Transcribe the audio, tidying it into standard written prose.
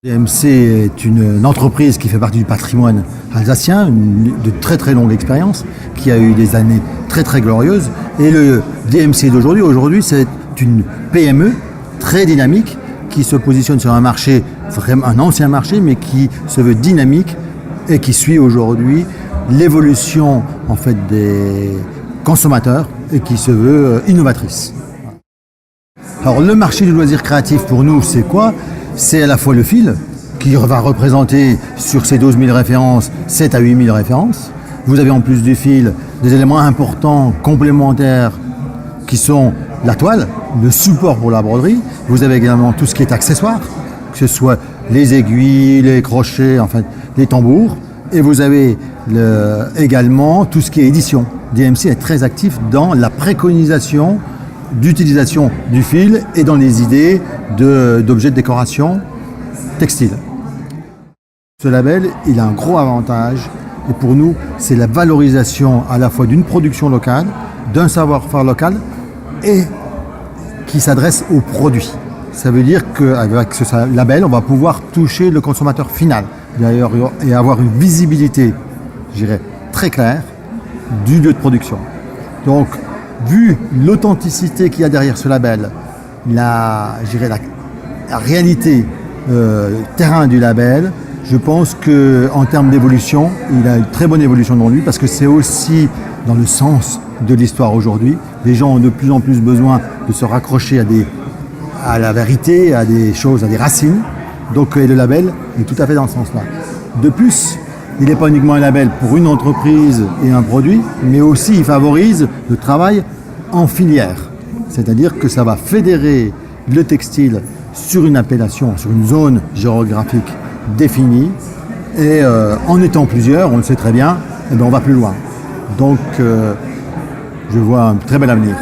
DMC est une entreprise qui fait partie du patrimoine alsacien, de très très longue expérience, qui a eu des années très très glorieuses. Et le DMC d'aujourd'hui, c'est une PME très dynamique qui se positionne sur un marché, vraiment un ancien marché, mais qui se veut dynamique et qui suit aujourd'hui l'évolution en fait des consommateurs et qui se veut innovatrice. Alors le marché du loisir créatif pour nous, c'est quoi? C'est à la fois le fil, qui va représenter sur ces 12 000 références, 7 à 8 000 références. Vous avez en plus du fil des éléments importants, complémentaires, qui sont la toile, le support pour la broderie. Vous avez également tout ce qui est accessoire, que ce soit les aiguilles, les crochets, enfin les tambours. Et vous avez également tout ce qui est édition. DMC est très actif dans la préconisation d'utilisation du fil et dans les idées d'objets de décoration textile. Ce label, il a un gros avantage et pour nous, c'est la valorisation à la fois d'une production locale, d'un savoir-faire local et qui s'adresse aux produits. Ça veut dire qu'avec ce label, on va pouvoir toucher le consommateur final d'ailleurs et avoir une visibilité, je dirais, très claire du lieu de production. Donc, vu l'authenticité qu'il y a derrière ce label, la réalité terrain du label, je pense qu'en termes d'évolution, il a une très bonne évolution dans lui parce que c'est aussi dans le sens de l'histoire aujourd'hui. Les gens ont de plus en plus besoin de se raccrocher à la vérité, à des choses, à des racines. Donc le label est tout à fait dans ce sens-là. De plus, il n'est pas uniquement un label pour une entreprise et un produit, mais aussi il favorise le travail en filière. C'est-à-dire que ça va fédérer le textile sur une appellation, sur une zone géographique définie. Et en étant plusieurs, on le sait très bien, eh bien on va plus loin. Donc je vois un très bel avenir.